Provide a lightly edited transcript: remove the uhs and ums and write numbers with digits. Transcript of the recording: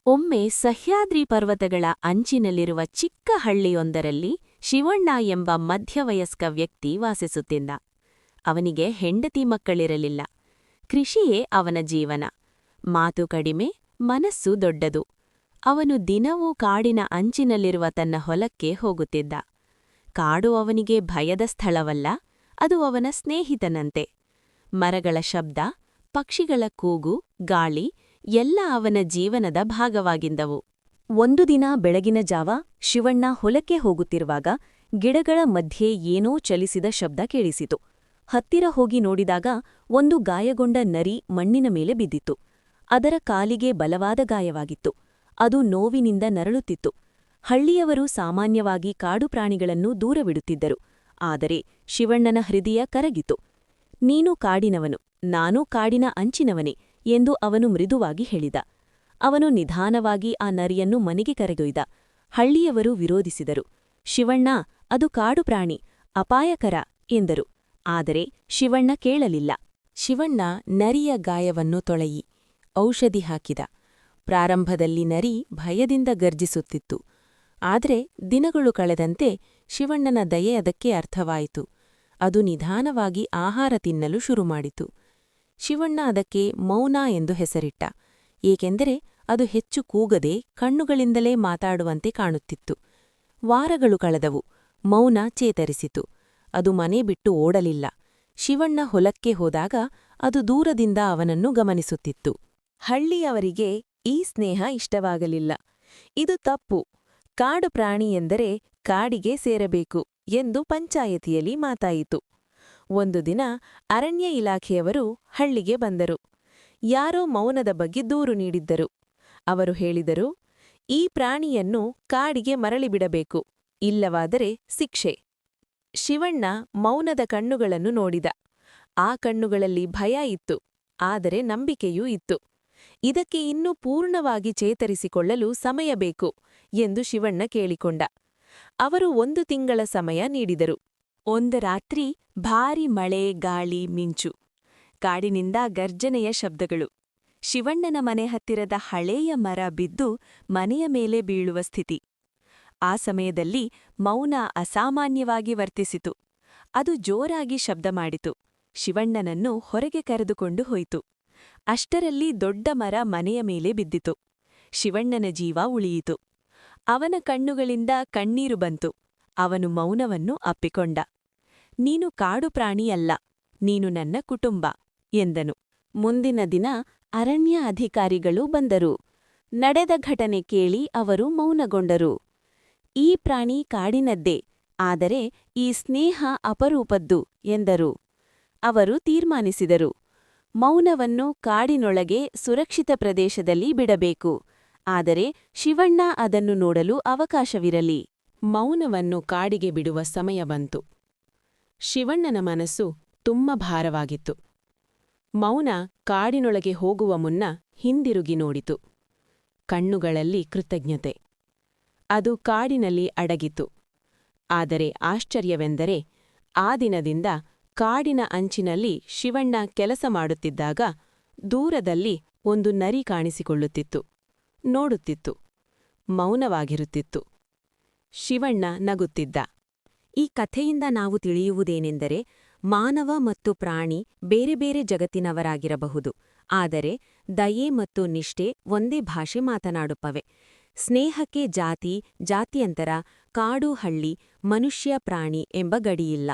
ಒಮ್ಮೆ ಸಹ್ಯಾದ್ರಿ ಪರ್ವತಗಳ ಅಂಚಿನಲ್ಲಿರುವ ಚಿಕ್ಕ ಹಳ್ಳಿಯೊಂದರಲ್ಲಿ ಶಿವಣ್ಣ ಎಂಬ ಮಧ್ಯವಯಸ್ಕ ವ್ಯಕ್ತಿ ವಾಸಿಸುತ್ತಿದ್ದ. ಅವನಿಗೆ ಹೆಂಡತಿ ಮಕ್ಕಳಿರಲಿಲ್ಲ. ಕೃಷಿಯೇ ಅವನ ಜೀವನ. ಮಾತು ಕಡಿಮೆ, ಮನಸ್ಸು ದೊಡ್ಡದು. ಅವನು ದಿನವೂ ಕಾಡಿನ ಅಂಚಿನಲ್ಲಿರುವ ತನ್ನ ಹೊಲಕ್ಕೆ ಹೋಗುತ್ತಿದ್ದ. ಕಾಡು ಅವನಿಗೆ ಭಯದ ಸ್ಥಳವಲ್ಲ, ಅದು ಅವನ ಸ್ನೇಹಿತನಂತೆ. ಮರಗಳ ಶಬ್ದ, ಪಕ್ಷಿಗಳ ಕೂಗು, ಗಾಳಿ ಎಲ್ಲ ಅವನ ಜೀವನದ ಭಾಗವಾಗಿದ್ದವು. ಒಂದು ದಿನ ಬೆಳಗಿನ ಜಾವ ಶಿವಣ್ಣ ಹೊಲಕ್ಕೆ ಹೋಗುತ್ತಿರುವಾಗ ಗಿಡಗಳ ಮಧ್ಯೆ ಏನೋ ಚಲಿಸಿದ ಶಬ್ದ ಕೇಳಿಸಿತು. ಹತ್ತಿರ ಹೋಗಿ ನೋಡಿದಾಗ ಒಂದು ಗಾಯಗೊಂಡ ನರಿ ಮಣ್ಣಿನ ಮೇಲೆ ಬಿದ್ದಿತ್ತು. ಅದರ ಕಾಲಿಗೆ ಬಲವಾದ ಗಾಯವಾಗಿತ್ತು. ಅದು ನೋವಿನಿಂದ ನರಳುತ್ತಿತ್ತು. ಹಳ್ಳಿಯವರು ಸಾಮಾನ್ಯವಾಗಿ ಕಾಡು ಪ್ರಾಣಿಗಳನ್ನು ದೂರವಿಡುತ್ತಿದ್ದರು. ಆದರೆ ಶಿವಣ್ಣನ ಹೃದಯ ಕರಗಿತು. ನೀನು ಕಾಡಿನವನು, ನಾನೂ ಕಾಡಿನ ಅಂಚಿನವನೇ ಎಂದು ಅವನು ಮೃದುವಾಗಿ ಹೇಳಿದ. ಅವನು ನಿಧಾನವಾಗಿ ಆ ನರಿಯನ್ನು ಮನೆಗೆ ಕರೆದೊಯ್ದ. ಹಳ್ಳಿಯವರು ವಿರೋಧಿಸಿದರು. ಶಿವಣ್ಣ, ಅದು ಕಾಡು ಪ್ರಾಣಿ, ಅಪಾಯಕರ ಎಂದರು. ಆದರೆ ಶಿವಣ್ಣ ಕೇಳಲಿಲ್ಲ. ಶಿವಣ್ಣ ನರಿಯ ಗಾಯವನ್ನು ತೊಳೆಯಿ, ಔಷಧಿ ಹಾಕಿದ. ಪ್ರಾರಂಭದಲ್ಲಿ ನರಿ ಭಯದಿಂದ ಗರ್ಜಿಸುತ್ತಿತ್ತು. ಆದರೆ ದಿನಗಳು ಕಳೆದಂತೆ ಶಿವಣ್ಣನ ದಯೆ ಅದಕ್ಕೆ ಅರ್ಥವಾಯಿತು. ಅದು ನಿಧಾನವಾಗಿ ಆಹಾರ ತಿನ್ನಲು ಶುರುಮಾಡಿತು. ಶಿವಣ್ಣ ಅದಕ್ಕೆ ಮೌನ ಎಂದು ಹೆಸರಿಟ್ಟ. ಏಕೆಂದರೆ ಅದು ಹೆಚ್ಚು ಕೂಗದೆ ಕಣ್ಣುಗಳಿಂದಲೇ ಮಾತಾಡುವಂತೆ ಕಾಣುತ್ತಿತ್ತು. ವಾರಗಳು ಕಳೆದವು. ಮೌನ ಚೇತರಿಸಿತು. ಅದು ಮನೆ ಬಿಟ್ಟು ಓಡಲಿಲ್ಲ. ಶಿವಣ್ಣ ಹೊಲಕ್ಕೆ ಹೋದಾಗ ಅದು ದೂರದಿಂದ ಅವನನ್ನು ಗಮನಿಸುತ್ತಿತ್ತು. ಹಳ್ಳಿಯವರಿಗೆ ಈ ಸ್ನೇಹ ಇಷ್ಟವಾಗಲಿಲ್ಲ. ಇದು ತಪ್ಪು, ಕಾಡು ಪ್ರಾಣಿ ಎಂದರೆ ಕಾಡಿಗೆ ಸೇರಬೇಕು ಎಂದು ಪಂಚಾಯತಿಯಲ್ಲಿ ಮಾತಾಯಿತು. ಒಂದು ದಿನ ಅರಣ್ಯ ಇಲಾಖೆಯವರು ಹಳ್ಳಿಗೆ ಬಂದರು. ಯಾರೋ ಮೌನದ ಬಗ್ಗೆ ದೂರು ನೀಡಿದ್ದರು. ಅವರು ಹೇಳಿದರು, ಈ ಪ್ರಾಣಿಯನ್ನು ಕಾಡಿಗೆ ಮರಳಿಬಿಡಬೇಕು, ಇಲ್ಲವಾದರೆ ಶಿಕ್ಷೆ. ಶಿವಣ್ಣ ಮೌನದ ಕಣ್ಣುಗಳನ್ನು ನೋಡಿದ. ಆ ಕಣ್ಣುಗಳಲ್ಲಿ ಭಯ ಇತ್ತು, ಆದರೆ ನಂಬಿಕೆಯೂ ಇತ್ತು. ಇದಕ್ಕೆ ಇನ್ನೂ ಪೂರ್ಣವಾಗಿ ಚೇತರಿಸಿಕೊಳ್ಳಲು ಸಮಯ ಬೇಕು ಎಂದು ಶಿವಣ್ಣ ಕೇಳಿಕೊಂಡ. ಅವರು 1 ತಿಂಗಳ ಸಮಯ ನೀಡಿದರು. ಒಂದು ರಾತ್ರಿ ಭಾರಿ ಮಳೆ, ಗಾಳಿ, ಮಿಂಚು. ಕಾಡಿನಿಂದ ಗರ್ಜನೆಯ ಶಬ್ದಗಳು. ಶಿವಣ್ಣನ ಮನೆ ಹತ್ತಿರದ ಹಳೇಯ ಮರ ಬಿದ್ದು ಮನೆಯ ಮೇಲೆ ಬೀಳುವ ಸ್ಥಿತಿ. ಆ ಸಮಯದಲ್ಲಿ ಮೌನ ಅಸಾಮಾನ್ಯವಾಗಿ ವರ್ತಿಸಿತು. ಅದು ಜೋರಾಗಿ ಶಬ್ದ ಮಾಡಿತು. ಶಿವಣ್ಣನನ್ನು ಹೊರಗೆ ಕರೆದುಕೊಂಡು ಹೋಯಿತು. ಅಷ್ಟರಲ್ಲಿ ದೊಡ್ಡ ಮರ ಮನೆಯ ಮೇಲೆ ಬಿದ್ದಿತು. ಶಿವಣ್ಣನ ಜೀವ ಉಳಿಯಿತು. ಅವನ ಕಣ್ಣುಗಳಿಂದ ಕಣ್ಣೀರು ಬಂತು. ಅವನು ಮೌನವನ್ನು ಅಪ್ಪಿಕೊಂಡ. ನೀನು ಕಾಡು ಪ್ರಾಣಿಯಲ್ಲ, ನೀನು ನನ್ನ ಕುಟುಂಬ ಎಂದನು. ಮುಂದಿನ ದಿನ ಅರಣ್ಯ ಅಧಿಕಾರಿಗಳು ಬಂದರು. ನಡೆದ ಘಟನೆ ಕೇಳಿ ಅವರು ಮೌನಗೊಂಡರು. ಈ ಪ್ರಾಣಿ ಕಾಡಿನದ್ದೇ, ಆದರೆ ಈ ಸ್ನೇಹ ಅಪರೂಪದ್ದು ಎಂದರು. ಅವರು ತೀರ್ಮಾನಿಸಿದರು. ಮೌನವನ್ನು ಕಾಡಿನೊಳಗೆ ಸುರಕ್ಷಿತ ಪ್ರದೇಶದಲ್ಲಿ ಬಿಡಬೇಕು. ಆದರೆ ಶಿವಣ್ಣ ಅದನ್ನು ನೋಡಲು ಅವಕಾಶವಿರಲಿ. ಮೌನವನ್ನು ಕಾಡಿಗೆ ಬಿಡುವ ಸಮಯ ಬಂತು. ಶಿವಣ್ಣನ ಮನಸ್ಸು ತುಂಬ ಭಾರವಾಗಿತ್ತು. ಮೌನ ಕಾಡಿನೊಳಗೆ ಹೋಗುವ ಮುನ್ನ ಹಿಂದಿರುಗಿ ನೋಡಿತು. ಕಣ್ಣುಗಳಲ್ಲಿ ಕೃತಜ್ಞತೆ. ಅದು ಕಾಡಿನಲ್ಲಿ ಅಡಗಿತು. ಆದರೆ ಆಶ್ಚರ್ಯವೆಂದರೆ ಆ ದಿನದಿಂದ ಕಾಡಿನ ಅಂಚಿನಲ್ಲಿ ಶಿವಣ್ಣ ಕೆಲಸ ಮಾಡುತ್ತಿದ್ದಾಗ ದೂರದಲ್ಲಿ ಒಂದು ನರಿ ಕಾಣಿಸಿಕೊಳ್ಳುತ್ತಿತ್ತು. ನೋಡುತ್ತಿತ್ತು. ಮೌನವಾಗಿರುತ್ತಿತ್ತು. ಶಿವಣ್ಣ ನಗುತ್ತಿದ್ದ. ಈ ಕಥೆಯಿಂದ ನಾವು ತಿಳಿಯುವುದೇನೆಂದರೆ, ಮಾನವ ಮತ್ತು ಪ್ರಾಣಿ ಬೇರೆ ಬೇರೆ ಜಗತ್ತಿನವರಾಗಿರಬಹುದು, ಆದರೆ ದಯೆ ಮತ್ತು ನಿಷ್ಠೆ ಒಂದೇ ಭಾಷೆ ಮಾತನಾಡುತ್ತವೆ. ಸ್ನೇಹಕ್ಕೆ ಜಾತಿ, ಜಾತ್ಯಂತರ, ಕಾಡು, ಹಳ್ಳಿ, ಮನುಷ್ಯ, ಪ್ರಾಣಿ ಎಂಬ ಗಡಿಯಿಲ್ಲ.